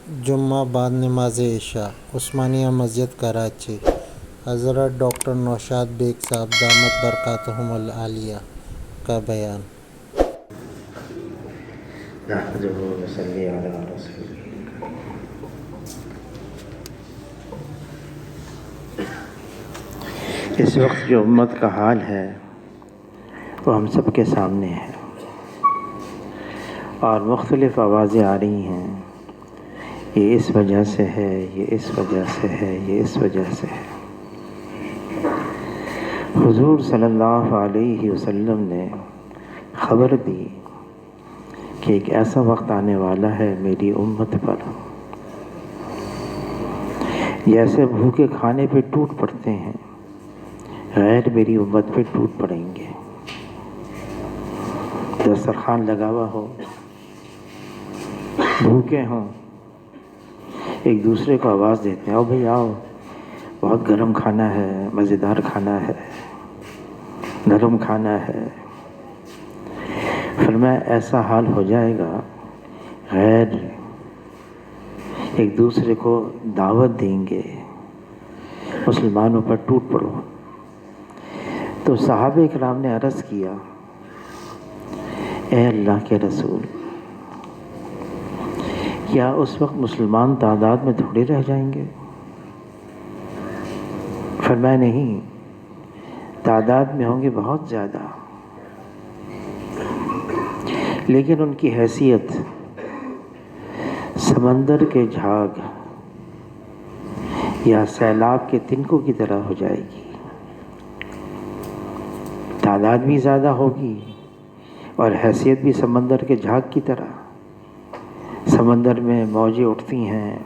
جمعہ بعد نماز عشاء عثمانیہ مسجد کراچی حضرت ڈاکٹر نوشاد بیگ صاحب دامت برکاتہم العالیہ کا بیان۔ نحمدہ و نصلی علی رسولہ۔ اس وقت جو امت کا حال ہے وہ ہم سب کے سامنے ہے، اور مختلف آوازیں آ رہی ہیں، یہ اس وجہ سے ہے، یہ اس وجہ سے ہے، یہ اس وجہ سے ہے۔ حضور صلی اللہ علیہ وسلم نے خبر دی کہ ایک ایسا وقت آنے والا ہے میری امت پر، جیسے بھوکے کھانے پہ ٹوٹ پڑتے ہیں، غیر میری امت پہ ٹوٹ پڑیں گے۔ دسترخوان لگا ہوا ہو، بھوکے ہوں، ایک دوسرے کو آواز دیتے ہیں، آؤ بھائی آؤ، بہت گرم کھانا ہے، مزیدار کھانا ہے، نرم کھانا ہے۔ فرمایا ایسا حال ہو جائے گا، غیر ایک دوسرے کو دعوت دیں گے، مسلمانوں پر ٹوٹ پڑو۔ تو صحابہ کرام نے عرض کیا، اے اللہ کے رسول، کیا اس وقت مسلمان تعداد میں تھوڑے رہ جائیں گے؟ فرمایا نہیں، تعداد میں ہوں گے بہت زیادہ، لیکن ان کی حیثیت سمندر کے جھاگ یا سیلاب کے تنکوں کی طرح ہو جائے گی۔ تعداد بھی زیادہ ہوگی اور حیثیت بھی سمندر کے جھاگ کی طرح۔ سمندر میں موجیں اٹھتی ہیں،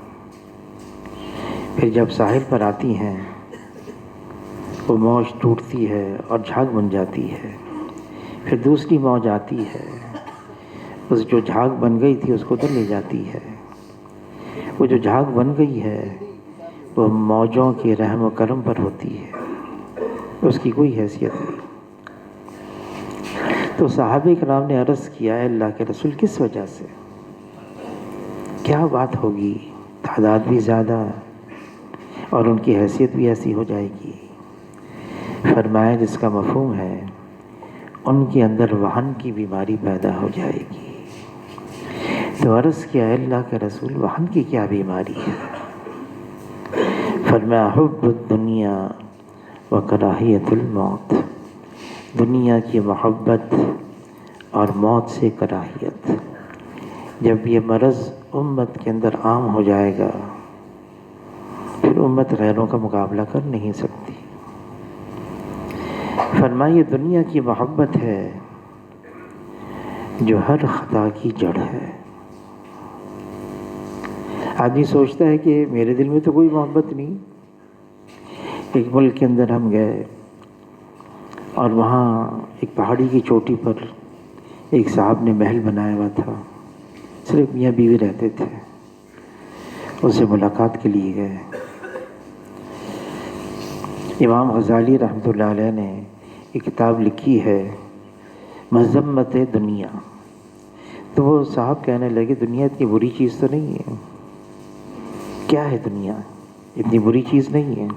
پھر جب ساحل پر آتی ہیں وہ موج ٹوٹتی ہے اور جھاگ بن جاتی ہے، پھر دوسری موج آتی ہے، اس جو جھاگ بن گئی تھی اس کو ادھر لے جاتی ہے۔ وہ جو جھاگ بن گئی ہے وہ موجوں کے رحم و کرم پر ہوتی ہے، اس کی کوئی حیثیت نہیں۔ تو صحابہ کرام نے عرض کیا، اے اللہ کے رسول، کس وجہ سے؟ کیا بات ہوگی؟ تعداد بھی زیادہ اور ان کی حیثیت بھی ایسی ہو جائے گی۔ فرمایا جس کا مفہوم ہے ان کے اندر وہن کی بیماری پیدا ہو جائے گی۔ تو عرض کیا، اے اللہ کے رسول، وہن کی کیا بیماری ہے؟ فرمایا حب الدنیا و کراہیت الموت، دنیا کی محبت اور موت سے کراہیت۔ جب یہ مرض امت کے اندر عام ہو جائے گا پھر امت غیروں کا مقابلہ کر نہیں سکتی۔ فرمایا یہ دنیا کی محبت ہے جو ہر خطا کی جڑ ہے۔ آدمی سوچتا ہے کہ میرے دل میں تو کوئی محبت نہیں۔ ایک ملک کے اندر ہم گئے اور وہاں ایک پہاڑی کی چوٹی پر ایک صاحب نے محل بنایا ہوا تھا، صرف میاں بیوی رہتے تھے۔ اس سے ملاقات کے لیے گئے۔ امام غزالی رحمۃ اللہ علیہ نے ایک کتاب لکھی ہے مذمت دنیا۔ تو وہ صاحب کہنے لگے، دنیا اتنی بری چیز تو نہیں ہے۔ کیا ہے دنیا؟ اتنی بری چیز نہیں ہے۔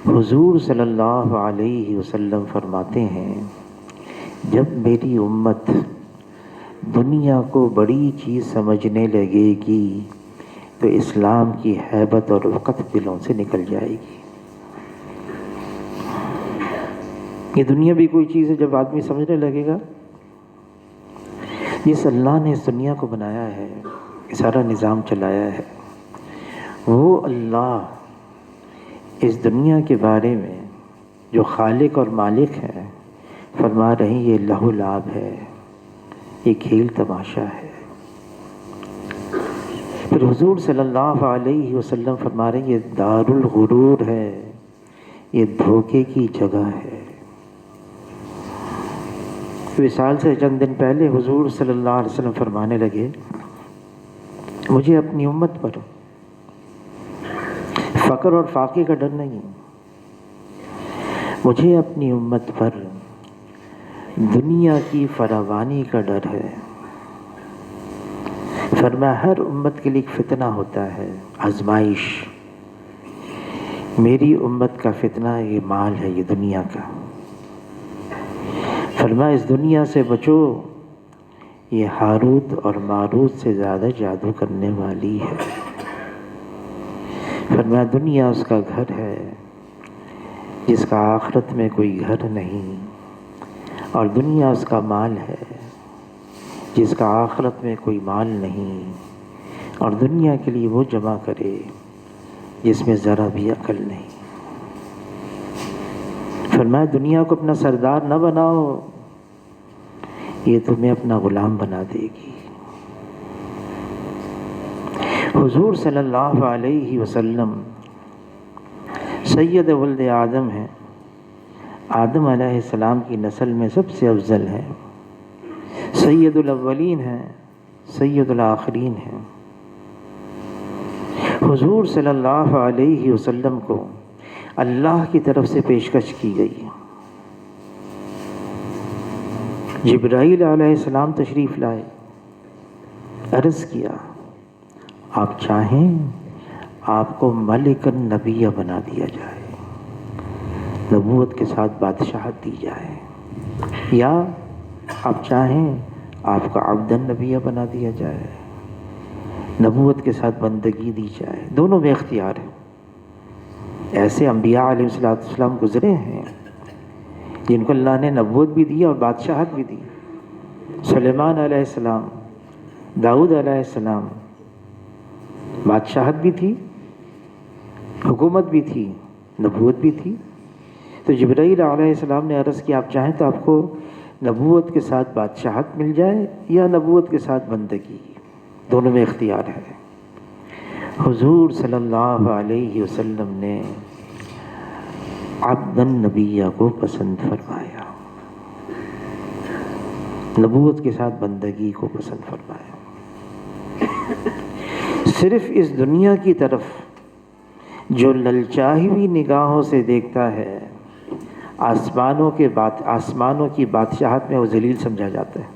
حضور صلی اللہ علیہ وسلم فرماتے ہیں، جب میری امت دنیا کو بڑی چیز سمجھنے لگے گی تو اسلام کی ہیبت اور وقت دلوں سے نکل جائے گی۔ یہ دنیا بھی کوئی چیز ہے جب آدمی سمجھنے لگے گا۔ جس اللہ نے اس دنیا کو بنایا ہے، یہ سارا نظام چلایا ہے، وہ اللہ اس دنیا کے بارے میں جو خالق اور مالک ہے فرما رہے ہیں یہ لہو لعب ہے، یہ کھیل تماشا ہے۔ پھر حضور صلی اللہ علیہ وسلم فرما رہے ہیں یہ دار الغرور ہے، یہ دھوکے کی جگہ ہے۔ وصال سے چند دن پہلے حضور صلی اللہ علیہ وسلم فرمانے لگے، مجھے اپنی امت پر فقر اور فاقے کا ڈر نہیں، مجھے اپنی امت پر دنیا کی فراوانی کا ڈر ہے۔ فرمایا ہر امت کے لیے ایک فتنہ ہوتا ہے، آزمائش۔ میری امت کا فتنہ یہ مال ہے، یہ دنیا کا۔ فرمایا اس دنیا سے بچو، یہ ہاروت اور ماروت سے زیادہ جادو کرنے والی ہے۔ فرمایا دنیا اس کا گھر ہے جس کا آخرت میں کوئی گھر نہیں، اور دنیا اس کا مال ہے جس کا آخرت میں کوئی مال نہیں، اور دنیا کے لیے وہ جمع کرے جس میں ذرا بھی عقل نہیں۔ فرمایا دنیا کو اپنا سردار نہ بناؤ، یہ تمہیں اپنا غلام بنا دے گی۔ حضور صلی اللہ علیہ وسلم سید ولد آدم ہیں، آدم علیہ السلام کی نسل میں سب سے افضل ہیں، سید الاولین ہیں، سید الآخرین ہیں۔ حضور صلی اللہ علیہ وسلم کو اللہ کی طرف سے پیشکش کی گئی۔ جبرائیل علیہ السلام تشریف لائے، عرض کیا آپ چاہیں آپ کو ملک النبیہ بنا دیا جائے، نبوت کے ساتھ بادشاہت دی جائے، یا آپ چاہیں آپ کو عبد النبیہ بنا دیا جائے، نبوت کے ساتھ بندگی دی جائے، دونوں میں اختیار ہے۔ ایسے انبیاء علیہ السلام گزرے ہیں جن کو اللہ نے نبوت بھی دی اور بادشاہت بھی دی۔ سلیمان علیہ السلام، داؤد علیہ السلام، بادشاہت بھی تھی، حکومت بھی تھی، نبوت بھی تھی۔ تو جبرائیل علیہ السلام نے عرض کیا آپ چاہیں تو آپ کو نبوت کے ساتھ بادشاہت مل جائے یا نبوت کے ساتھ بندگی، دونوں میں اختیار ہے۔ حضور صلی اللہ علیہ وسلم نے عبد النبیہ کو پسند فرمایا، نبوت کے ساتھ بندگی کو پسند فرمایا۔ صرف اس دنیا کی طرف جو للچائی ہوئی نگاہوں سے دیکھتا ہے، آسمانوں کی بادشاہت میں وہ ذلیل سمجھا جاتا ہے،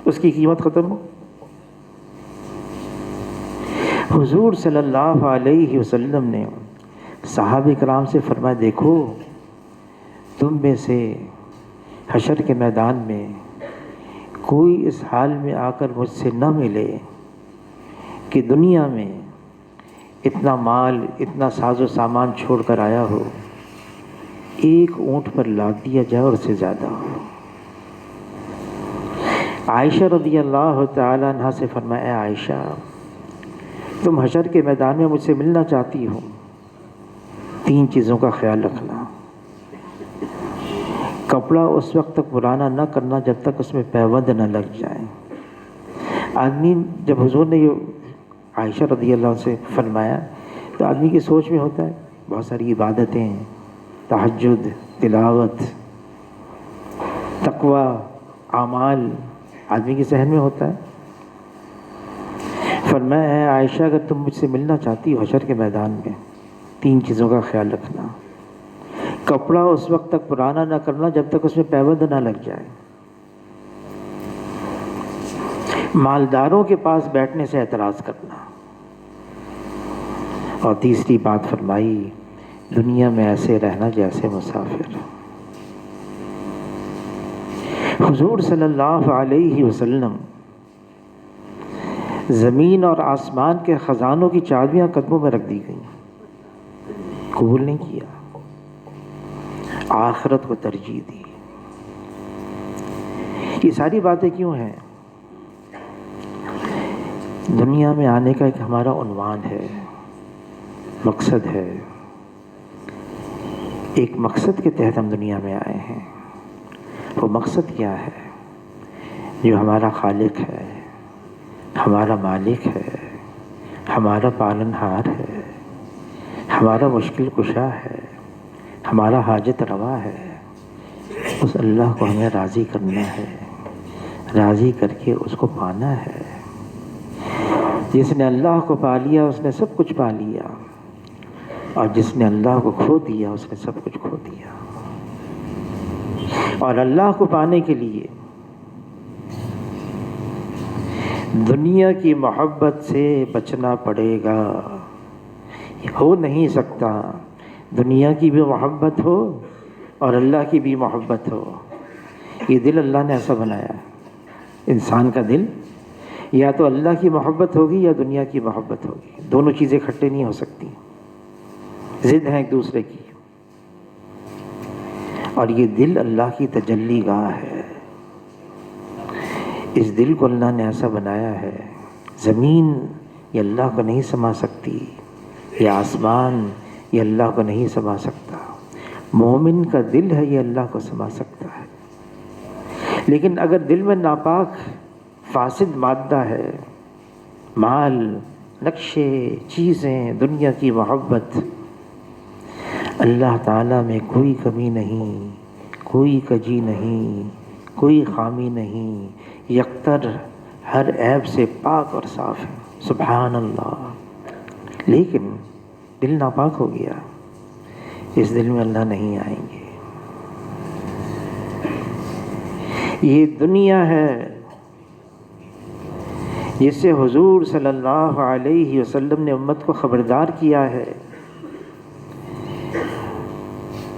اس کی قیمت ختم ہو۔ حضور صلی اللہ علیہ وسلم نے صحابہ کرام سے فرمایا دیکھو تم میں سے حشر کے میدان میں کوئی اس حال میں آ کر مجھ سے نہ ملے کہ دنیا میں اتنا مال، اتنا ساز و سامان چھوڑ کر آیا ہو، ایک اونٹ پر لاد دیا جائے اور اس سے زیادہ ہو۔ عائشہ رضی اللہ تعالی عنہا سے فرمایا اے عائشہ تم حشر کے میدان میں مجھ سے ملنا چاہتی ہو، 3 چیزوں کا خیال رکھنا۔ کپڑا اس وقت تک پرانا نہ کرنا جب تک اس میں پیوند نہ لگ جائیں۔ آدمی جب حضور نے یہ عائشہ رضی اللہ عنہ سے فرمایا تو آدمی کی سوچ میں ہوتا ہے بہت ساری عبادتیں، تہجد، تلاوت، تقوی، اعمال آدمی کے ذہن میں ہوتا ہے۔ فرمایا ہے عائشہ اگر تم مجھ سے ملنا چاہتی ہو حشر کے میدان میں 3 چیزوں کا خیال رکھنا۔ کپڑا اس وقت تک پرانا نہ کرنا جب تک اس میں پیوند نہ لگ جائے، مالداروں کے پاس بیٹھنے سے اعتراض کرنا، اور تیسری بات فرمائی دنیا میں ایسے رہنا جیسے مسافر۔ حضور صلی اللہ علیہ وسلم زمین اور آسمان کے خزانوں کی چابیاں قدموں میں رکھ دی گئیں، قبول نہیں کیا، آخرت کو ترجیح دی۔ یہ ساری باتیں کیوں ہیں؟ دنیا میں آنے کا ایک ہمارا عنوان ہے، مقصد ہے، ایک مقصد کے تحت ہم دنیا میں آئے ہیں۔ وہ مقصد کیا ہے؟ جو ہمارا خالق ہے، ہمارا مالک ہے، ہمارا پالن ہار ہے، ہمارا مشکل کشا ہے، ہمارا حاجت روا ہے، اس اللہ کو ہمیں راضی کرنا ہے، راضی کر کے اس کو پانا ہے۔ جس نے اللہ کو پا لیا اس نے سب کچھ پا لیا، اور جس نے اللہ کو کھو دیا اس نے سب کچھ کھو دیا۔ اور اللہ کو پانے کے لیے دنیا کی محبت سے بچنا پڑے گا. ہو نہیں سکتا دنیا کی بھی محبت ہو اور اللہ کی بھی محبت ہو. یہ دل اللہ نے ایسا بنایا ہے. انسان کا دل یا تو اللہ کی محبت ہوگی یا دنیا کی محبت ہوگی. دونوں چیزیں اکٹھے نہیں ہو سکتی، ضد ہیں ایک دوسرے کی. اور یہ دل اللہ کی تجلی گاہ ہے. اس دل کو اللہ نے ایسا بنایا ہے. زمین یہ اللہ کو نہیں سما سکتی، یہ آسمان یہ اللہ کو نہیں سما سکتا. مومن کا دل ہے یہ اللہ کو سما سکتا ہے. لیکن اگر دل میں ناپاک فاسد مادہ ہے، مال، نقشے، چیزیں، دنیا کی محبت، اللہ تعالیٰ میں کوئی کمی نہیں، کوئی کجی نہیں، کوئی خامی نہیں. یکتر ہر عیب سے پاک اور صاف ہے. سبحان اللہ. لیکن دل ناپاک ہو گیا، اس دل میں اللہ نہیں آئیں گے. یہ دنیا ہے جس سے حضور صلی اللہ علیہ وسلم نے امت کو خبردار کیا ہے.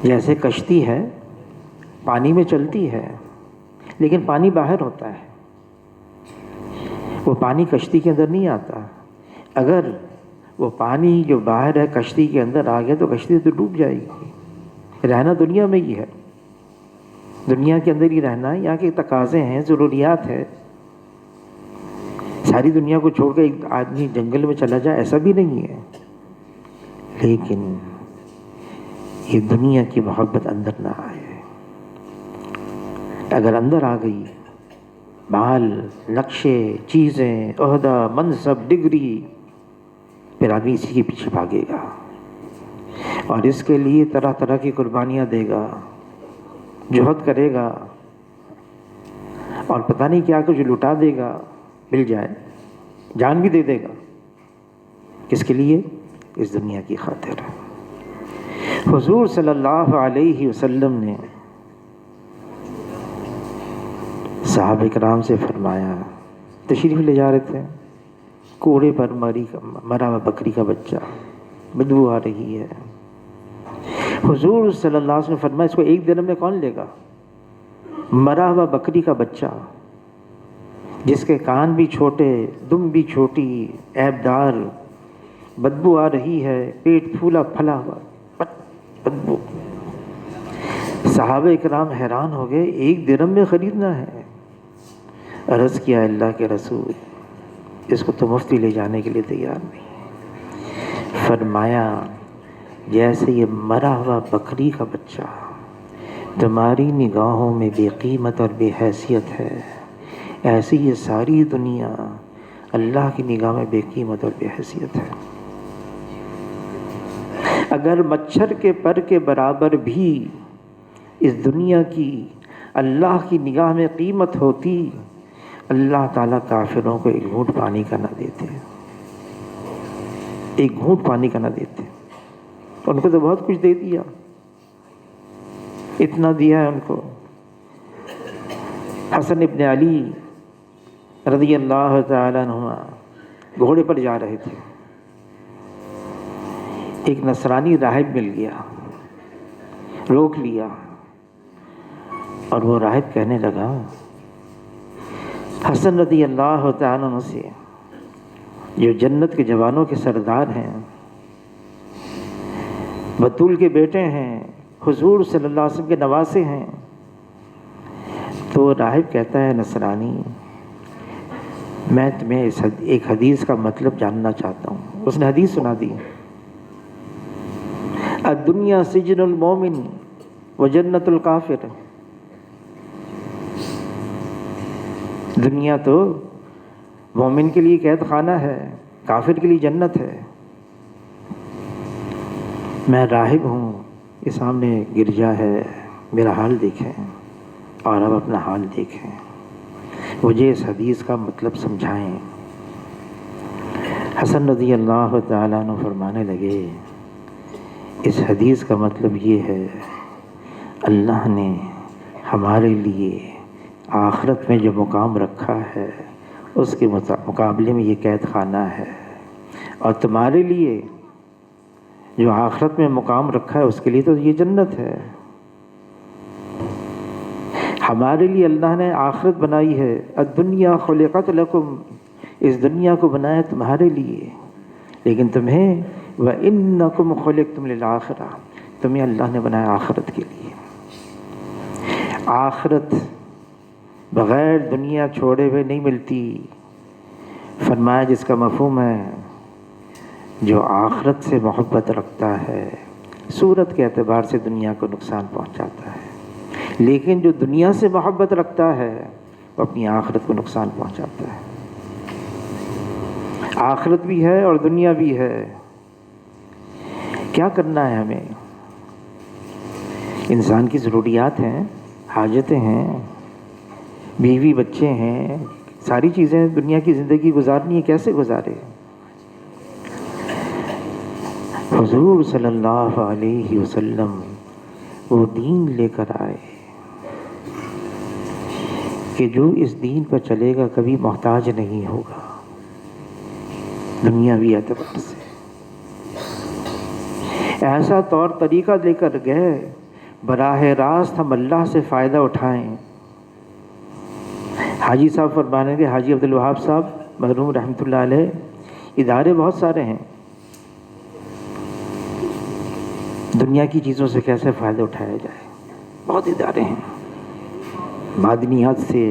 جیسے کشتی ہے پانی میں چلتی ہے لیکن پانی باہر ہوتا ہے، وہ پانی کشتی کے اندر نہیں آتا. اگر وہ پانی جو باہر ہے کشتی کے اندر آ گیا تو کشتی تو ڈوب جائے گی. رہنا دنیا میں ہی ہے، دنیا کے اندر ہی رہنا ہے. یہاں کے تقاضے ہیں، ضروریات ہے. ساری دنیا کو چھوڑ کے ایک آدمی جنگل میں چلا جائے ایسا بھی نہیں ہے. لیکن یہ دنیا کی محبت اندر نہ آئے. اگر اندر آ گئی، مال، نقشے، چیزیں، عہدہ، منصب، ڈگری، پھر آدمی اسی کے پیچھے بھاگے گا اور اس کے لیے طرح طرح کی قربانیاں دے گا، جہد کرے گا اور پتہ نہیں کیا کچھ لٹا دے گا. مل جائے جان بھی دے دے گا. کس کے لیے؟ اس دنیا کی خاطر. حضور صلی اللہ علیہ وسلم نے صحابہ کرام سے فرمایا، تشریف لے جا رہے تھے، کوڑے پر مرا ہوا بکری کا بچہ، بدبو آ رہی ہے. حضور صلی اللہ علیہ وسلم نے فرمایا اس کو ایک دن میں کون لے گا؟ مرا ہوا بکری کا بچہ جس کے کان بھی چھوٹے، دم بھی چھوٹی، عیب دار، بدبو آ رہی ہے، پیٹ پھولا پھلا ہوا بدبو. صحابہ کرام حیران ہو گئے، ایک درہم میں خریدنا ہے. عرض کیا اللہ کے رسول اس کو تو مفتی لے جانے کے لیے تیار نہیں. فرمایا جیسے یہ مرا ہوا بکری کا بچہ تمہاری نگاہوں میں بے قیمت اور بے حیثیت ہے، ایسی یہ ساری دنیا اللہ کی نگاہ میں بے قیمت اور بے حیثیت ہے. اگر مچھر کے پر کے برابر بھی اس دنیا کی اللہ کی نگاہ میں قیمت ہوتی، اللہ تعالیٰ کافروں کو ایک گھونٹ پانی کا نہ دیتے، ایک گھونٹ پانی کا نہ دیتے. ان کو تو بہت کچھ دے دیا، اتنا دیا ہے ان کو. حسن ابن علی رضی اللہ تعالیٰ عنہ گھوڑے پر جا رہے تھے. ایک نصرانی راہب مل گیا، روک لیا اور وہ راہب کہنے لگا حسن رضی اللہ تعالیٰ عنہ سے، جو جنت کے جوانوں کے سردار ہیں، بطول کے بیٹے ہیں، حضور صلی اللہ علیہ وسلم کے نواسے ہیں. تو راہب کہتا ہے نصرانی میں تمہیں ایک حدیث کا مطلب جاننا چاہتا ہوں. اس نے حدیث سنا دی، الدنیا سجن المومن و جنت الکافر. دنیا تو مومن کے لیے قید خانہ ہے، کافر کے لیے جنت ہے. میں راہب ہوں، یہ سامنے گرجا ہے، میرا حال دیکھیں اور اب اپنا حال دیکھیں، مجھے اس حدیث کا مطلب سمجھائیں. حسن رضی اللہ تعالیٰ عنہ فرمانے لگے اس حدیث کا مطلب یہ ہے اللہ نے ہمارے لیے آخرت میں جو مقام رکھا ہے اس کے مقابلے میں یہ قید خانہ ہے، اور تمہارے لیے جو آخرت میں مقام رکھا ہے اس کے لیے تو یہ جنت ہے۔ ہمارے لیے اللہ نے آخرت بنائی ہے، الدنیا خلقت لکم، اس دنیا کو بنایا ہے تمہارے لیے، لیکن تمہیں وَإِنَّكُمْ خُلِقْتُمْ لِلْآخِرَةِ، تمہیں اللہ نے بنایا آخرت کے لیے۔ آخرت بغیر دنیا چھوڑے ہوئے نہیں ملتی۔ فرمایا جس کا مفہوم ہے جو آخرت سے محبت رکھتا ہے صورت کے اعتبار سے دنیا کو نقصان پہنچاتا ہے، لیکن جو دنیا سے محبت رکھتا ہے وہ اپنی آخرت کو نقصان پہنچاتا ہے۔ آخرت بھی ہے اور دنیا بھی ہے۔ کیا کرنا ہے ہمیں؟ انسان کی ضروریات ہیں، حاجتیں ہیں، بیوی بچے ہیں، ساری چیزیں دنیا کی زندگی گزارنی ہے، کیسے گزارے؟ حضور صلی اللہ علیہ وسلم وہ دین لے کر آئے کہ جو اس دین پر چلے گا کبھی محتاج نہیں ہوگا دنیاوی اعتبار سے۔ ایسا طور طریقہ لے کر گئے براہ راست ہم اللہ سے فائدہ اٹھائیں۔ حاجی صاحب فرمانے کے، حاجی عبدالوہاب صاحب مرحوم رحمۃ اللہ علیہ، ادارے بہت سارے ہیں، دنیا کی چیزوں سے کیسے فائدہ اٹھایا جائے، بہت ادارے ہیں، معدنیات سے،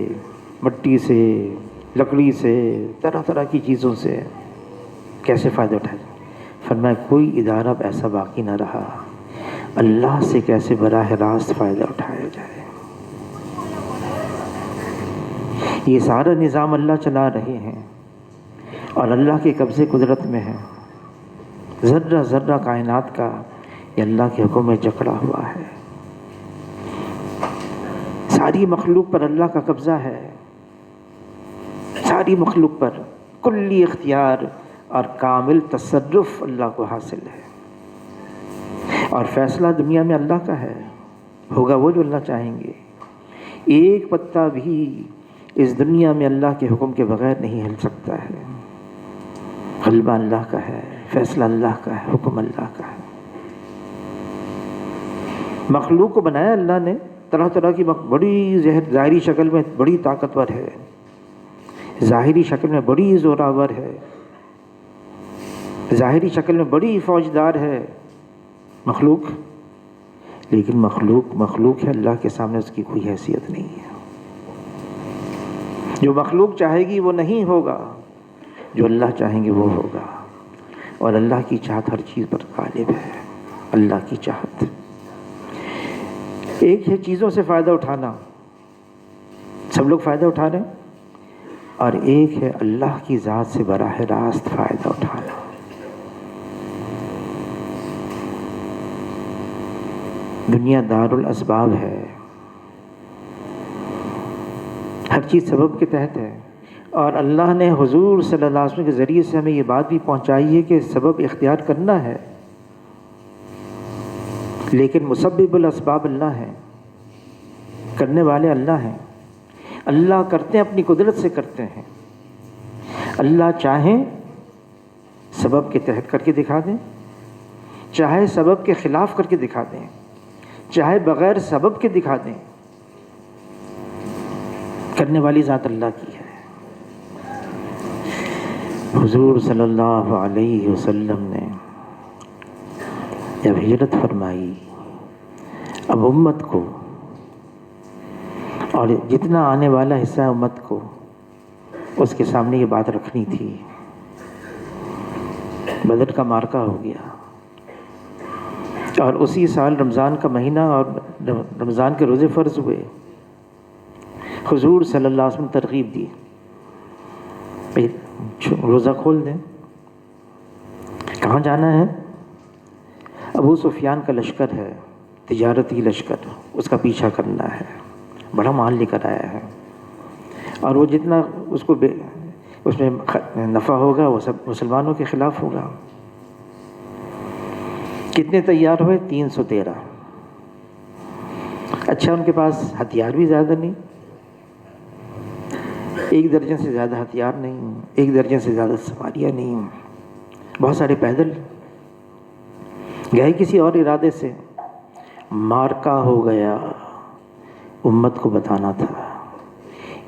مٹی سے، لکڑی سے، طرح طرح کی چیزوں سے کیسے فائدہ اٹھایا جائے۔ فرمایا کوئی ادارہ اب ایسا باقی نہ رہا، اللہ سے کیسے براہ راست فائدہ اٹھایا جائے۔ یہ سارا نظام اللہ چلا رہے ہیں اور اللہ کے قبضے قدرت میں ہے، ذرہ ذرہ کائنات کا یہ اللہ کے حکم میں جکڑا ہوا ہے۔ ساری مخلوق پر اللہ کا قبضہ ہے، ساری مخلوق پر کلی اختیار اور کامل تصرف اللہ کو حاصل ہے، اور فیصلہ دنیا میں اللہ کا ہے، ہوگا وہ جو اللہ چاہیں گے۔ ایک پتا بھی اس دنیا میں اللہ کے حکم کے بغیر نہیں ہل سکتا ہے، غلبہ اللہ کا ہے، فیصلہ اللہ کا ہے، حکم اللہ کا ہے۔ مخلوق کو بنایا اللہ نے طرح طرح کی، بڑی ظاہری شکل میں بڑی طاقتور ہے، ظاہری شکل میں بڑی زوراور ہے، ظاہری شکل میں بڑی فوجدار ہے مخلوق، لیکن مخلوق ہے، اللہ کے سامنے اس کی کوئی حیثیت نہیں ہے۔ جو مخلوق چاہے گی وہ نہیں ہوگا، جو اللہ چاہیں گے وہ ہوگا، اور اللہ کی چاہت ہر چیز پر غالب ہے۔ اللہ کی چاہت ایک ہے چیزوں سے فائدہ اٹھانا، سب لوگ فائدہ اٹھا رہے ہیں، اور ایک ہے اللہ کی ذات سے براہ راست فائدہ اٹھانا۔ دنیا دار الاسباب ہے، ہر چیز سبب کے تحت ہے، اور اللہ نے حضور صلی اللہ علیہ وسلم کے ذریعے سے ہمیں یہ بات بھی پہنچائی ہے کہ سبب اختیار کرنا ہے، لیکن مسبب الاسباب اللہ ہیں، کرنے والے اللہ ہیں۔ اللہ کرتے ہیں اپنی قدرت سے کرتے ہیں، اللہ چاہیں سبب کے تحت کر کے دکھا دیں، چاہے سبب کے خلاف کر کے دکھا دیں، چاہے بغیر سبب کے دکھا دیں، کرنے والی ذات اللہ کی ہے۔ حضور صلی اللہ علیہ وسلم نے جب ہجرت فرمائی، اب امت کو اور جتنا آنے والا حصہ ہے امت کو اس کے سامنے یہ بات رکھنی تھی۔ بدر کا معرکہ ہو گیا، اور اسی سال رمضان کا مہینہ اور رمضان کے روزے فرض ہوئے۔ حضور صلی اللہ علیہ وسلم نے ترغیب دی، روزہ کھول دیں۔ کہاں جانا ہے؟ ابو سفیان کا لشکر ہے، تجارتی لشکر، اس کا پیچھا کرنا ہے، بڑا مال لے کر آیا ہے، اور وہ جتنا اس میں نفع ہوگا وہ سب مسلمانوں کے خلاف ہوگا۔ کتنے تیار ہوئے؟ 313۔ اچھا ان کے پاس ہتھیار بھی زیادہ نہیں، ایک درجن سے زیادہ ہتھیار نہیں، ایک درجن سے زیادہ سواریاں نہیں، بہت سارے پیدل گئے کسی اور ارادے سے۔ مارکا ہو گیا، امت کو بتانا تھا۔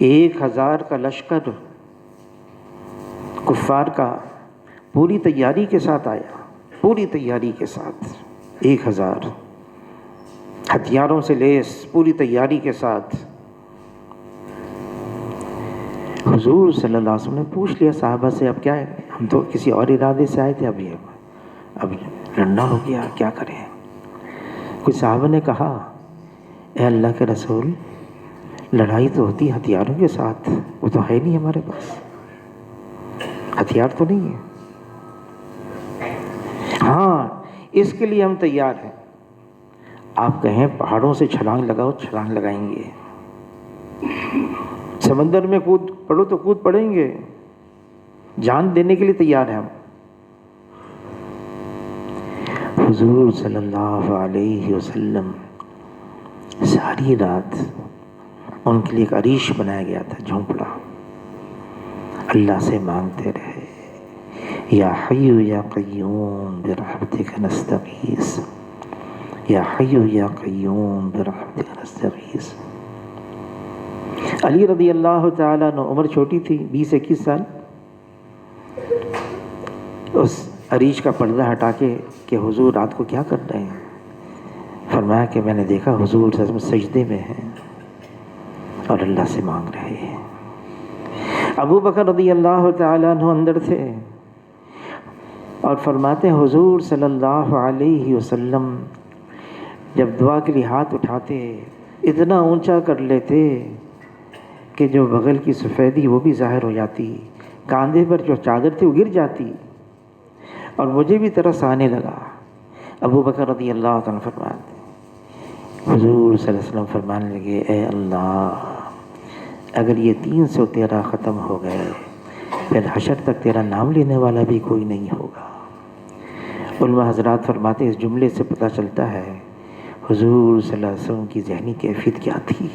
1000 کا لشکر کفار کا پوری تیاری کے ساتھ آیا، پوری تیاری کے ساتھ 1000 ہتھیاروں سے لیس، پوری تیاری کے ساتھ۔ حضور صلی اللہ علیہ وسلم نے پوچھ لیا صحابہ سے، اب کیا ہے، ہم تو کسی اور ارادے سے آئے تھے، اب لڑنا ہو گیا، کیا کریں؟ کچھ صحابہ نے کہا، اے اللہ کے رسول، لڑائی تو ہوتی ہے ہتھیاروں کے ساتھ، وہ تو ہے نہیں ہمارے پاس، ہتھیار تو نہیں ہے۔ ہاں اس کے لیے ہم تیار ہیں، آپ کہیں پہاڑوں سے چھلانگ لگاؤ، چھلانگ لگائیں گے، سمندر میں کود پڑو تو کود پڑیں گے، جان دینے کے لیے تیار ہیں ہم۔ حضور صلی اللہ علیہ وسلم ساری رات ان کے لیے ایک عریش بنایا گیا تھا، جھونپڑا، اللہ سے مانگتے رہے، یا حی یا قیوم برحمتک نستغیث، یا حی یا قیوم برحمتک نستغیث۔ علی رضی اللہ تعالیٰ عنہ، عمر چھوٹی تھی، 20-21 سال، اس عریش کا پردہ ہٹا کے کہ حضور رات کو کیا کر رہے ہیں، فرمایا کہ میں نے دیکھا حضور صلی اللہ علیہ وسلم سجدے میں ہیں اور اللہ سے مانگ رہے ہیں۔ ابو بکر رضی اللہ تعالیٰ عنہ اندر تھے اور فرماتے ہیں حضور صلی اللہ علیہ وسلم جب دعا کے لیے ہاتھ اٹھاتے اتنا اونچا کر لیتے کہ جو بغل کی سفیدی وہ بھی ظاہر ہو جاتی، کاندھے پر جو چادر تھی وہ گر جاتی، اور مجھے بھی ترس آنے لگا۔ ابو بکر رضی اللہ عنہ فرماتے حضور صلی اللہ علیہ وسلم فرمانے لگے، اے اللہ، اگر یہ 313 ختم ہو گئے پھر حشر تک تیرا نام لینے والا بھی کوئی نہیں ہوگا۔ علماء حضرات فرماتے اس جملے سے پتہ چلتا ہے حضور صلی اللہ علیہ وسلم کی ذہنی کیفیت کیا تھی۔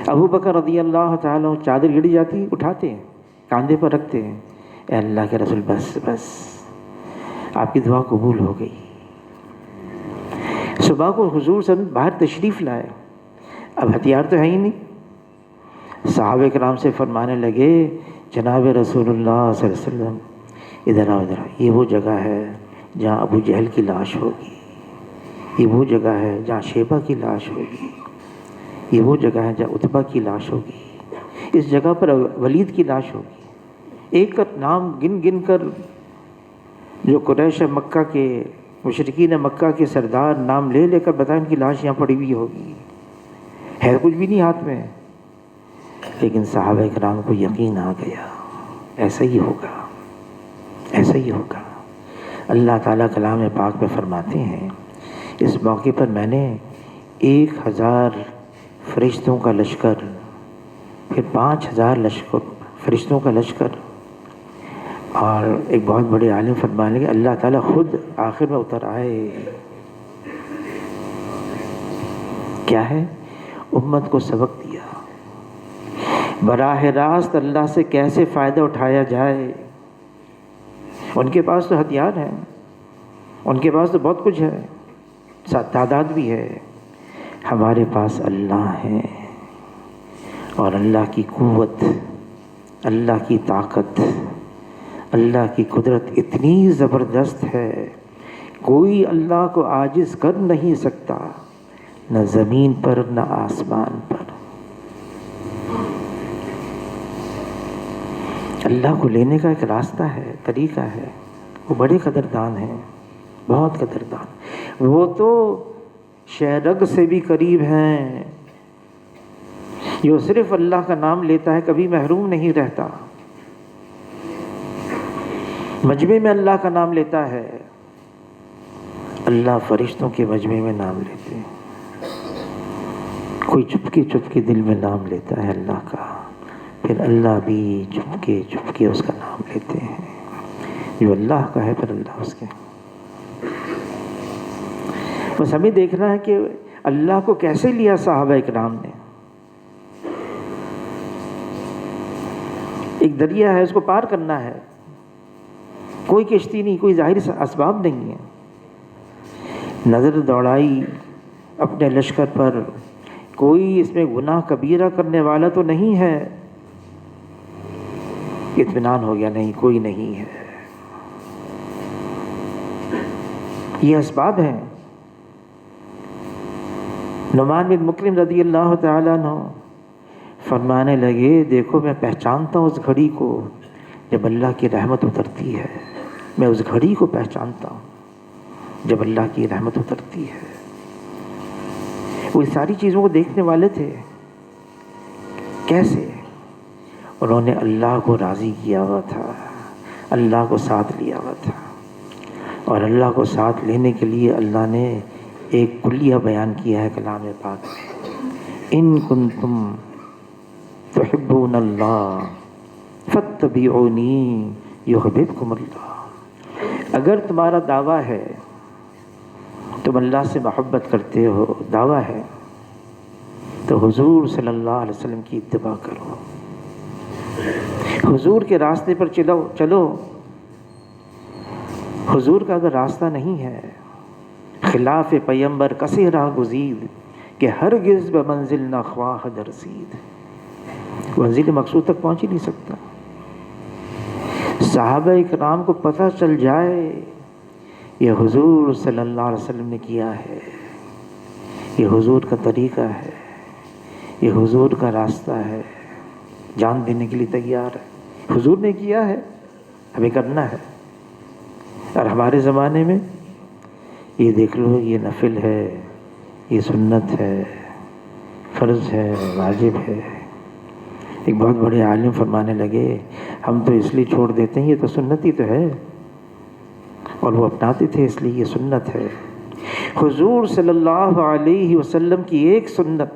ابو بکر رضی اللہ تعالیٰ چادر گر جاتی، اٹھاتے کاندھے پر رکھتے، اے اللہ کے رسول بس بس، آپ کی دعا قبول ہو گئی۔ صبح کو حضور صلی اللہ علیہ وسلم باہر تشریف لائے، اب ہتھیار تو ہے ہی نہیں، صحابہ کرام سے فرمانے لگے، جناب رسول اللہ صلی اللہ علیہ وسلم ادھر آؤ، ادھر آؤ، یہ وہ جگہ ہے جہاں ابو جہل کی لاش ہوگی، یہ وہ جگہ ہے جہاں شیبہ کی لاش ہوگی، یہ وہ جگہ ہے جہاں عتبہ کی لاش ہوگی، اس جگہ پر ولید کی لاش ہوگی۔ ایک کا نام گن گن کر جو قریش مکہ کے مشرکین مکہ کے سردار نام لے لے کر بتائیں ان کی لاش یہاں پڑی ہوئی ہوگی، ہے کچھ بھی نہیں ہاتھ میں، لیکن صحابہ کرام کو یقین آ گیا ایسا ہی ہوگا، ایسا ہی ہوگا۔ اللہ تعالیٰ کلام پاک میں فرماتے ہیں، اس موقع پر میں نے 1000 فرشتوں کا لشکر، پھر 5000 فرشتوں کا لشکر، اور ایک بہت بڑے عالم فرمانے لگے اللہ تعالیٰ خود آخر میں اتر آئے۔ کیا ہے؟ امت کو سبق دیا براہ راست اللہ سے کیسے فائدہ اٹھایا جائے۔ ان کے پاس تو ہتھیار ہیں، ان کے پاس تو بہت کچھ ہے، تعداد بھی ہے، ہمارے پاس اللہ ہے، اور اللہ کی قوت، اللہ کی طاقت، اللہ کی قدرت اتنی زبردست ہے، کوئی اللہ کو عاجز کر نہیں سکتا، نہ زمین پر نہ آسمان پر۔ اللہ کو لینے کا ایک راستہ ہے، طریقہ ہے، وہ بڑے قدردان ہیں، بہت قدردان، وہ تو شہرگ سے بھی قریب ہیں، جو صرف اللہ کا نام لیتا ہے کبھی محروم نہیں رہتا، مجمع میں اللہ کا نام لیتا ہے، اللہ فرشتوں کے مجمع میں نام لیتے ہیں، کوئی چپکے چپکے دل میں نام لیتا ہے اللہ کا، پھر اللہ بھی چپکے چپکے اس کا نام لیتے ہیں، جو اللہ کا ہے پھر اللہ اس کے۔ بس ہمیں دیکھنا ہے کہ اللہ کو کیسے لیا صحابہ اکرام نے۔ ایک دریا ہے، اس کو پار کرنا ہے، کوئی کشتی نہیں، کوئی ظاہری اسباب نہیں ہے. نظر دوڑائی اپنے لشکر پر، کوئی اس میں گناہ کبیرہ کرنے والا تو نہیں ہے. اطمینان ہو گیا، نہیں کوئی نہیں ہے. یہ اسباب ہیں. نعمان بن مکرم رضی اللہ تعالیٰ عنہ فرمانے لگے، دیکھو میں پہچانتا ہوں اس گھڑی کو جب اللہ کی رحمت اترتی ہے. میں اس گھڑی کو پہچانتا ہوں جب اللہ کی رحمت اترتی ہے. وہ ساری چیزوں کو دیکھنے والے تھے. کیسے؟ انہوں نے اللہ کو راضی کیا ہوا تھا، اللہ کو ساتھ لیا ہوا تھا. اور اللہ کو ساتھ لینے کے لیے اللہ نے ایک کلیہ بیان کیا ہے کلام پاک میں، ان کنتم تحبون اللہ فاتبعونی یحببکم اللہ. اگر تمہارا دعویٰ ہے، تم اللہ سے محبت کرتے ہو، دعویٰ ہے، تو حضور صلی اللہ علیہ وسلم کی اتباع کرو، حضور کے راستے پر چلو. حضور کا اگر راستہ نہیں ہے، خلاف پیمبر کسی راہ گزید کہ ہرگز بمنزل نہ خواہ در رسید. منزل مقصود تک پہنچ ہی نہیں سکتا. صحابہ اکرام کو پتہ چل جائے یہ حضور صلی اللہ علیہ وسلم نے کیا ہے، یہ حضور کا طریقہ ہے، یہ حضور کا راستہ ہے، جان دینے کے لیے تیار ہے. حضور نے کیا ہے، ہمیں کرنا ہے. اور ہمارے زمانے میں یہ دیکھ لو، یہ نفل ہے، یہ سنت ہے، فرض ہے، واجب ہے. ایک بہت بڑے عالم فرمانے لگے، ہم تو اس لیے چھوڑ دیتے ہیں، یہ تو سنت ہی تو ہے. اور وہ اپناتے تھے اس لیے یہ سنت ہے. حضور صلی اللہ علیہ وسلم کی ایک سنت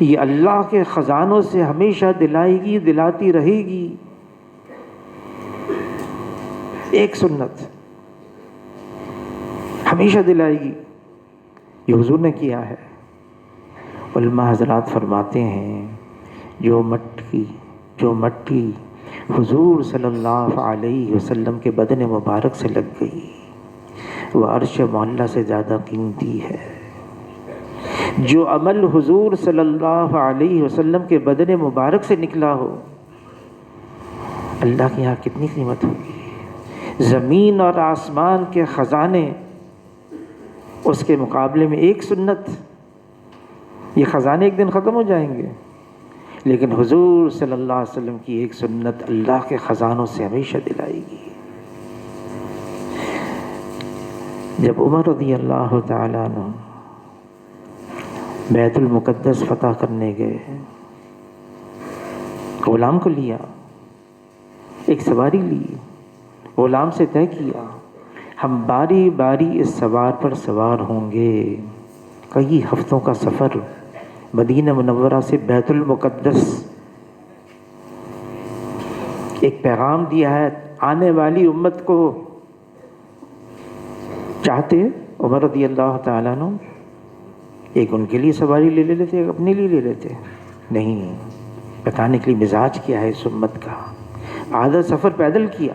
یہ اللہ کے خزانوں سے ہمیشہ دلائے گی، دلاتی رہے گی. ایک سنت ہمیشہ دلائے گی. یہ حضور نے کیا ہے. علماء حضرات فرماتے ہیں جو مٹی حضور صلی اللہ علیہ وسلم کے بدن مبارک سے لگ گئی وہ عرش معلیٰ سے زیادہ قیمتی ہے. جو عمل حضور صلی اللہ علیہ وسلم کے بدن مبارک سے نکلا ہو، اللہ کے یہاں کتنی قیمت ہوگی. زمین اور آسمان کے خزانے اس کے مقابلے میں ایک سنت. یہ خزانے ایک دن ختم ہو جائیں گے، لیکن حضور صلی اللہ علیہ وسلم کی ایک سنت اللہ کے خزانوں سے ہمیشہ دلائے گی. جب عمر رضی اللہ تعالیٰ عنہ بیت المقدس فتح کرنے گئے، غلام کو لیا، ایک سواری لی، غلام سے طے کیا ہم باری باری اس سوار پر سوار ہوں گے. کئی ہفتوں کا سفر مدینہ منورہ سے بیت المقدس. ایک پیغام دیا ہے آنے والی امت کو. چاہتے عمر رضی اللہ تعالیٰ عنہ ایک ان کے لیے سواری لے لیتے، ایک اپنے لیے لے لیتے. نہیں، بتانے کے لیے مزاج کیا ہے اس امت کا. آدھا سفر پیدل کیا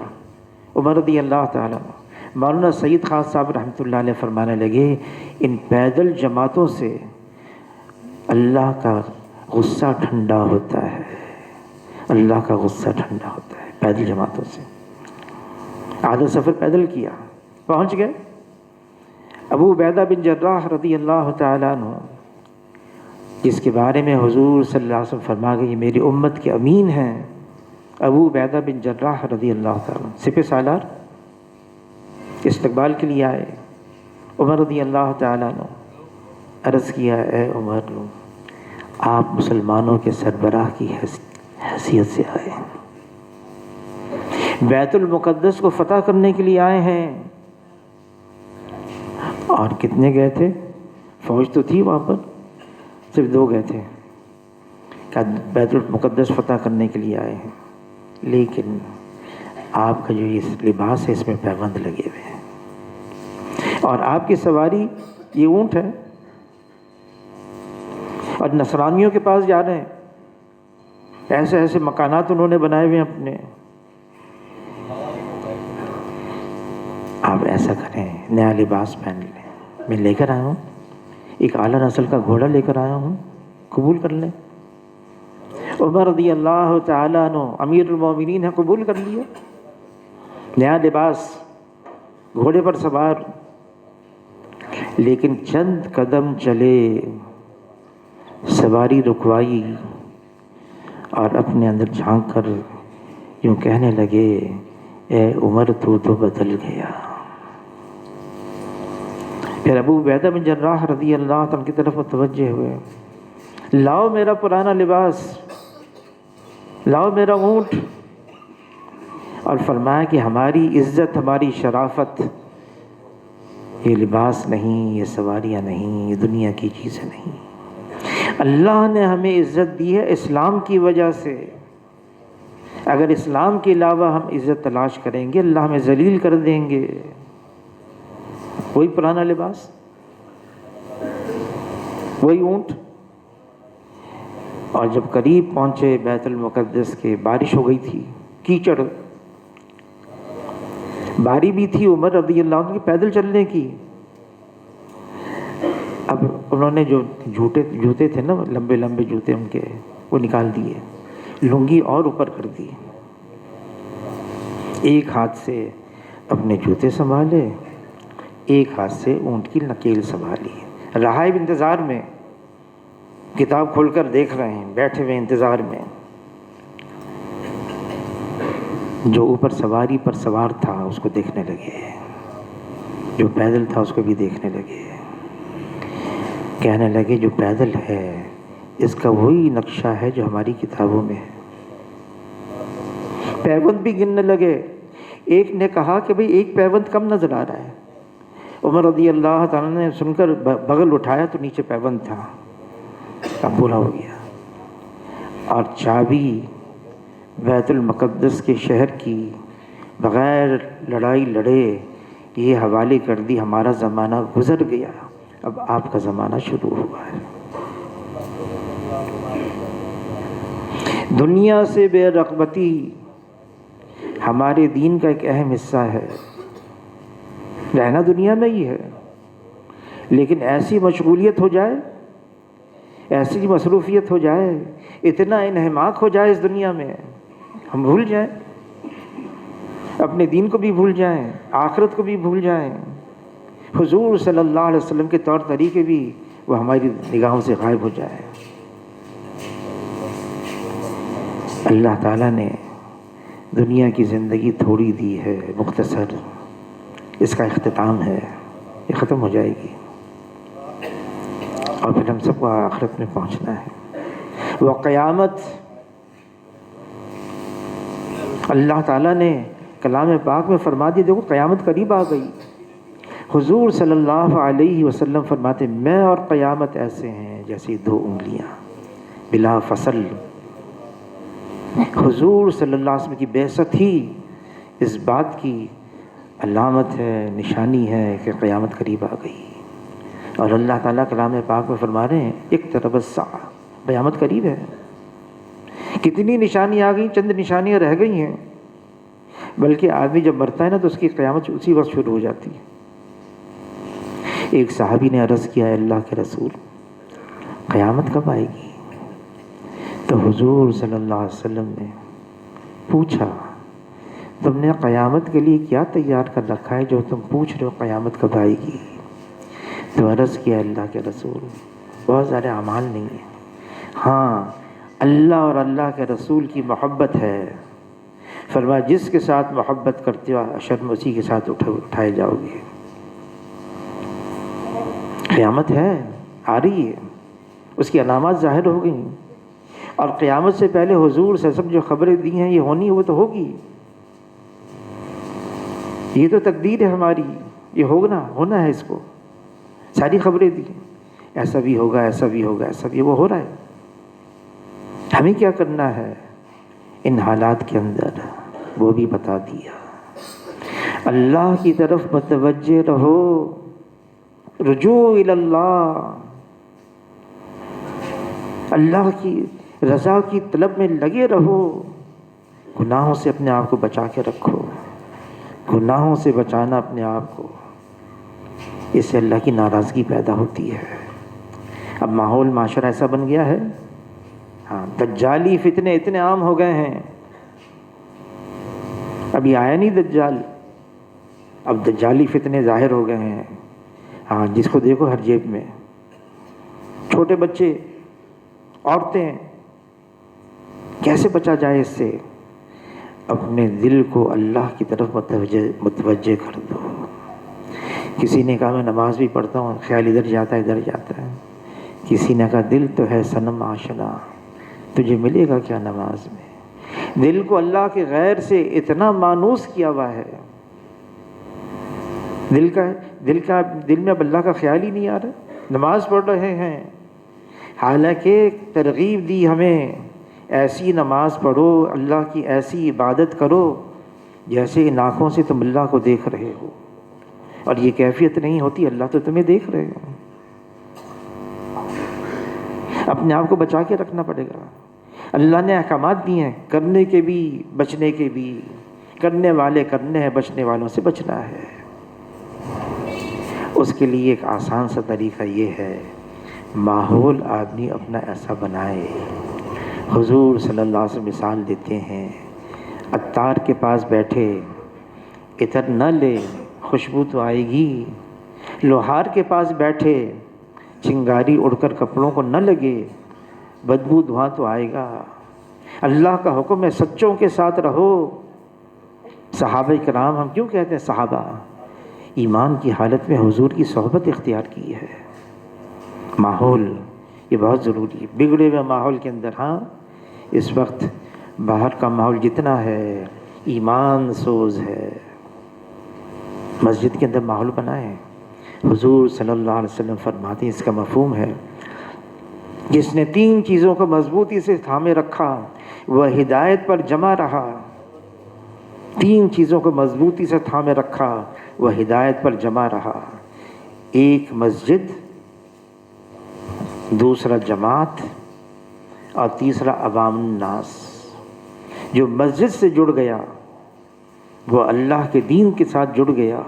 عمر رضی اللہ تعالیٰ عنہ. مولانا سید خان صاحب رحمۃ اللہ علیہ فرمانے لگے ان پیدل جماعتوں سے اللہ کا غصہ ٹھنڈا ہوتا ہے، اللہ کا غصہ ٹھنڈا ہوتا ہے پیدل جماعتوں سے. آدھا سفر پیدل کیا، پہنچ گئے. ابو عبیدہ بن جراح رضی اللہ تعالیٰ عنہ جس کے بارے میں حضور صلی اللہ علیہ وسلم فرما گئے یہ میری امت کے امین ہیں، ابو عبیدہ بن جراح رضی اللہ تعالیٰ عنہ سپہ سالار استقبال کے لیے آئے. عمر رضی اللہ تعالیٰ عنہ عرض کیا اے عمر، آپ مسلمانوں کے سربراہ کی حیثیت سے آئے ہیں، بیت المقدس کو فتح کرنے کے لیے آئے ہیں. اور کتنے گئے تھے؟ فوج تو تھی وہاں پر، صرف 2 گئے تھے کہ بیت المقدس فتح کرنے کے لیے آئے ہیں. لیکن آپ کا جو یہ لباس ہے اس میں پیوند لگے ہوئے ہیں، اور آپ کی سواری یہ اونٹ ہے، اور نصرانیوں کے پاس جا رہے ہیں. ایسے ایسے مکانات انہوں نے بنائے ہوئے ہیں اپنے. آپ ایسا کریں، نیا لباس پہن لیں. میں لے کر آیا ہوں، ایک اعلیٰ نسل کا گھوڑا لے کر آیا ہوں، قبول کر لیں. عمر رضی اللہ تعالیٰ عنہ امیر المومنین ہیں، قبول کر لیا. نیا لباس، گھوڑے پر سوار. لیکن چند قدم چلے، سواری رکوائی اور اپنے اندر جھانک کر یوں کہنے لگے، اے عمر تو بدل گیا. پھر ابو عبیدہ بن جراح رضی اللہ عنہ کی طرف متوجہ ہوئے، لاؤ میرا پرانا لباس، لاؤ میرا اونٹ. اور فرمایا کہ ہماری عزت، ہماری شرافت یہ لباس نہیں، یہ سواریاں نہیں، یہ دنیا کی چیزیں نہیں. اللہ نے ہمیں عزت دی ہے اسلام کی وجہ سے. اگر اسلام کے علاوہ ہم عزت تلاش کریں گے، اللہ ہمیں ذلیل کر دیں گے. وہی پرانا لباس، وہی اونٹ. اور جب قریب پہنچے بیت المقدس کے، بارش ہو گئی تھی، کیچڑ، باری بھی تھی عمر رضی اللہ عنہ کی پیدل چلنے کی. اب انہوں نے جو جوتے تھے نا، لمبے لمبے جوتے ان کے، وہ نکال دیے، لنگی اور اوپر کر دی. ایک ہاتھ سے اپنے جوتے سنبھالے، ایک ہاتھ سے اونٹ کی نکیل سنبھالی. راہب انتظار میں، کتاب کھول کر دیکھ رہے ہیں، بیٹھے ہوئے انتظار میں. جو اوپر سواری پر سوار تھا اس کو دیکھنے لگے، جو پیدل تھا اس کو بھی دیکھنے لگے. کہنے لگے جو پیدل ہے اس کا وہی نقشہ ہے جو ہماری کتابوں میں ہے. پیوند بھی گننے لگے. ایک نے کہا کہ بھئی ایک پیوند کم نظر آ رہا ہے. عمر رضی اللہ تعالیٰ نے سن کر بغل اٹھایا تو نیچے پیوند تھا. اب پورا ہو گیا. اور چابی بیت المقدس کے شہر کی بغیر لڑائی لڑے یہ حوالے کر دی، ہمارا زمانہ گزر گیا، اب آپ کا زمانہ شروع ہوا ہے. دنیا سے بے رغبتی ہمارے دین کا ایک اہم حصہ ہے. رہنا دنیا میں ہی ہے، لیکن ایسی مشغولیت ہو جائے، ایسی مصروفیت ہو جائے، اتنا انہماک ہو جائے اس دنیا میں، ہم بھول جائیں، اپنے دین کو بھی بھول جائیں، آخرت کو بھی بھول جائیں. حضور صلی اللہ علیہ وسلم کے طور طریقے بھی وہ ہماری نگاہوں سے غائب ہو جائیں. اللہ تعالیٰ نے دنیا کی زندگی تھوڑی دی ہے، مختصر، اس کا اختتام ہے، یہ ختم ہو جائے گی اور پھر ہم سب کو آخرت میں پہنچنا ہے. وہ قیامت، اللہ تعالیٰ نے کلام پاک میں فرما دیا، دیکھو قیامت قریب آ گئی. حضور صلی اللہ علیہ وسلم فرماتے میں اور قیامت ایسے ہیں جیسے دو انگلیاں بلا فصل. حضور صلی اللہ علیہ وسلم کی بعثت ہی اس بات کی علامت ہے، نشانی ہے کہ قیامت قریب آ گئی. اور اللہ تعالیٰ کلام پاک میں فرما رہے ہیں اقترب الساعہ، قیامت قریب ہے. کتنی نشانی آ گئی، چند نشانیاں رہ گئی ہیں. بلکہ آدمی جب مرتا ہے نا تو اس کی قیامت اسی وقت شروع ہو جاتی ہے. ایک صحابی نے عرض کیا، اللہ کے رسول قیامت کب آئے گی؟ تو حضور صلی اللہ علیہ وسلم نے پوچھا تم نے قیامت کے لیے کیا تیار کر رکھا ہے جو تم پوچھ رہے ہو قیامت کب آئے گی؟ تو عرض کیا، اللہ کے رسول بہت سارے اعمال نہیں ہیں، ہاں اللہ اور اللہ کے رسول کی محبت ہے. فرمایا جس کے ساتھ محبت کرتے ہو اشر میں اسی کے ساتھ اٹھائے جاؤ گے. قیامت ہے، آ رہی ہے، اس کی علامات ظاہر ہو گئی. اور قیامت سے پہلے حضور سے سب جو خبریں دی ہیں یہ ہونی وہ تو ہوگی، یہ تو تقدیر ہے ہماری، یہ ہونا ہے. اس کو ساری خبریں دی، ایسا بھی ہوگا، ایسا بھی ہوگا، ایسا بھی، وہ ہو رہا ہے. ہمیں کیا کرنا ہے ان حالات کے اندر وہ بھی بتا دیا. اللہ کی طرف متوجہ رہو، رجوع الی اللہ. اللہ کی رضا کی طلب میں لگے رہو، گناہوں سے اپنے آپ کو بچا کے رکھو، گناہوں سے بچانا اپنے آپ کو، اس سے اللہ کی ناراضگی پیدا ہوتی ہے۔ اب ماحول معاشرہ ایسا بن گیا ہے، ہاں دجالی فتنے اتنے عام ہو گئے ہیں، ابھی آیا نہیں دجال، اب دجالی فتنے ظاہر ہو گئے ہیں، ہاں جس کو دیکھو ہر جیب میں، چھوٹے بچے، عورتیں، کیسے بچا جائے اس سے؟ اپنے دل کو اللہ کی طرف متوجہ کر دو۔ کسی نے کہا میں نماز بھی پڑھتا ہوں، خیال ادھر جاتا ہے ادھر جاتا ہے، کسی نے کہا دل تو ہے صنم آشنا، تجھے ملے گا کیا نماز میں؟ دل کو اللہ کے غیر سے اتنا مانوس کیا ہوا ہے، دل میں اب اللہ کا خیال ہی نہیں آ رہا، نماز پڑھ رہے ہیں، حالانکہ ترغیب دی ہمیں ایسی نماز پڑھو، اللہ کی ایسی عبادت کرو جیسے ان آنکھوں سے تم اللہ کو دیکھ رہے ہو، اور یہ کیفیت نہیں ہوتی، اللہ تو تمہیں دیکھ رہے ہو۔ اپنے آپ کو بچا کے رکھنا پڑے گا۔ اللہ نے احکامات دیے ہیں، کرنے کے بھی بچنے کے بھی، کرنے والے کرنے ہیں، بچنے والوں سے بچنا ہے۔ اس کے لیے ایک آسان سا طریقہ یہ ہے، ماحول آدمی اپنا ایسا بنائے۔ حضور صلی اللہ علیہ وسلم مثال دیتے ہیں، عطار کے پاس بیٹھے، عطر نہ لے خوشبو تو آئے گی، لوہار کے پاس بیٹھے، چنگاری اڑ کر کپڑوں کو نہ لگے، بدبو دھواں تو آئے گا۔ اللہ کا حکم ہے سچوں کے ساتھ رہو۔ صحابہ کرام، ہم کیوں کہتے ہیں صحابہ؟ ایمان کی حالت میں حضور کی صحبت اختیار کی ہے۔ ماحول یہ بہت ضروری ہے، بگڑے ہوئے ماحول کے اندر، ہاں اس وقت باہر کا ماحول جتنا ہے ایمان سوز ہے، مسجد کے اندر ماحول بنائیں۔ حضور صلی اللہ علیہ وسلم فرماتے ہیں، اس کا مفہوم ہے، جس نے 3 چیزوں کو مضبوطی سے تھامے رکھا وہ ہدایت پر جمع رہا۔ 3 چیزوں کو مضبوطی سے تھامے رکھا وہ ہدایت پر جمع رہا۔ ایک مسجد، دوسرا جماعت، اور تیسرا عوام الناس۔ جو مسجد سے جڑ گیا وہ اللہ کے دین کے ساتھ جڑ گیا،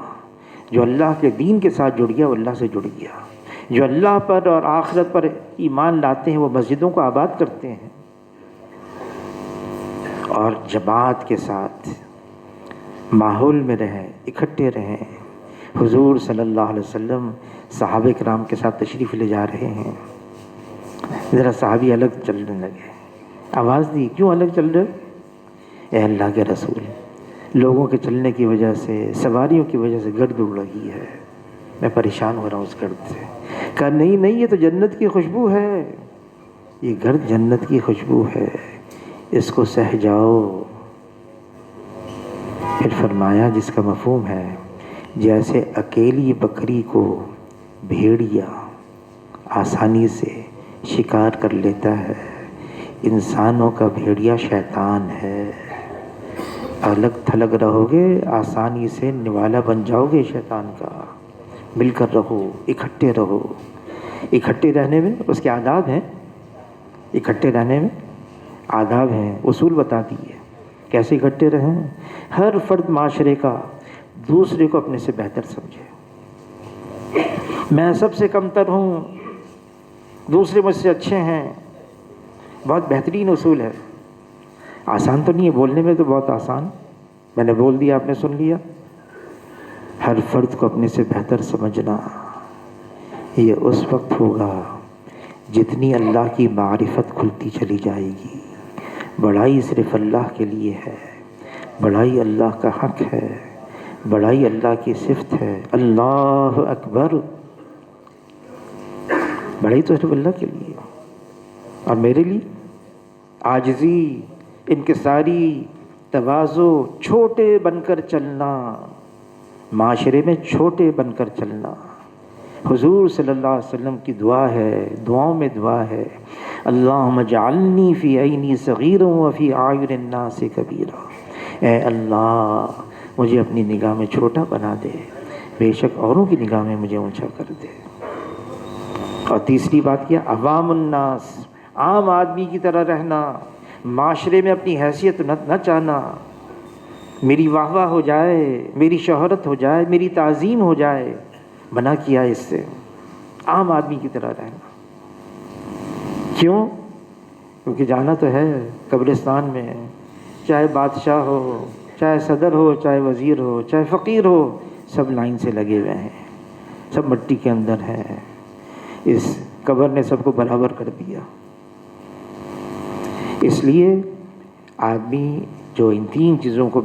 جو اللہ کے دین کے ساتھ جڑ گیا وہ اللہ سے جڑ گیا۔ جو اللہ پر اور آخرت پر ایمان لاتے ہیں وہ مسجدوں کو آباد کرتے ہیں، اور جماعت کے ساتھ ماحول میں رہیں، اکٹھے رہیں۔ حضور صلی اللہ علیہ وسلم صحابہ کرام کے ساتھ تشریف لے جا رہے ہیں، ذرا صحابی الگ چلنے لگے، آواز دی، کیوں الگ چل رہے؟ اے اللہ کے رسول، لوگوں کے چلنے کی وجہ سے، سواریوں کی وجہ سے گرد اڑ رہی ہے، میں پریشان ہو رہا ہوں اس گرد سے۔ کہا نہیں یہ تو جنت کی خوشبو ہے، یہ گرد جنت کی خوشبو ہے، اس کو سہ جاؤ۔ پھر فرمایا جس کا مفہوم ہے، جیسے اکیلی بکری کو بھیڑیا آسانی سے شکار کر لیتا ہے، انسانوں کا بھیڑیا شیطان ہے۔ الگ تھلگ رہو گے آسانی سے نوالا بن جاؤ گے شیطان کا۔ مل کر رہو، اکٹھے رہو۔ اکٹھے رہنے میں اس کے آداب ہیں، اکٹھے رہنے میں آداب ہیں، اصول بتا دیے کیسے اکٹھے رہیں۔ ہر فرد معاشرے کا دوسرے کو اپنے سے بہتر سمجھے۔ میں سب سے کم تر ہوں، دوسرے مجھ سے اچھے ہیں، بہت بہترین اصول ہے۔ آسان تو نہیں ہے، بولنے میں تو بہت آسان، میں نے بول دیا آپ نے سن لیا۔ ہر فرد کو اپنے سے بہتر سمجھنا، یہ اس وقت ہوگا جتنی اللہ کی معرفت کھلتی چلی جائے گی۔ بڑائی صرف اللہ کے لیے ہے، بڑائی اللہ کا حق ہے، بڑائی اللہ کی صفت ہے۔ اللہ اکبر، بڑائی تو صرف اللہ کے لیے اور میرے لیے۔ عاجزی، انکساری، تواضع، چھوٹے بن کر چلنا، معاشرے میں چھوٹے بن کر چلنا۔ حضور صلی اللہ علیہ وسلم کی دعا ہے، دعاؤں میں دعا ہے، اللہم اجعلنی فی عینی صغیرا وفی اعین الناس کبیرا۔ اے اللہ مجھے اپنی نگاہ میں چھوٹا بنا دے، بے شک اوروں کی نگاہ میں مجھے اونچا کر دے۔ اور تیسری بات کیا؟ عوام الناس، عام آدمی کی طرح رہنا، معاشرے میں اپنی حیثیت نہ چاہنا، میری واہ واہ ہو جائے، میری شہرت ہو جائے، میری تعظیم ہو جائے، منع کیا اس سے، عام آدمی کی طرح رہنا۔ کیوں؟ کیونکہ جانا تو ہے قبرستان میں، چاہے بادشاہ ہو، چاہے صدر ہو، چاہے وزیر ہو، چاہے فقیر ہو، سب لائن سے لگے ہوئے ہیں، سب مٹی کے اندر ہیں، اس قبر نے سب کو برابر کر دیا۔ اس لیے آدمی جو ان تین چیزوں کو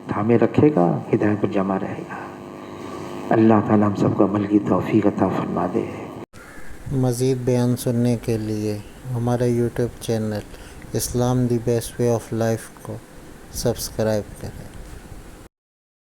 تھامے رکھے گا ہدایت پر جمع رہے گا۔ اللہ تعالیٰ ہم سب کو عمل کی توفیق عطا فرما دے۔ مزید بیان سننے کے لیے ہمارے YouTube channel Islam the best way of life کو سبسکرائب کریں۔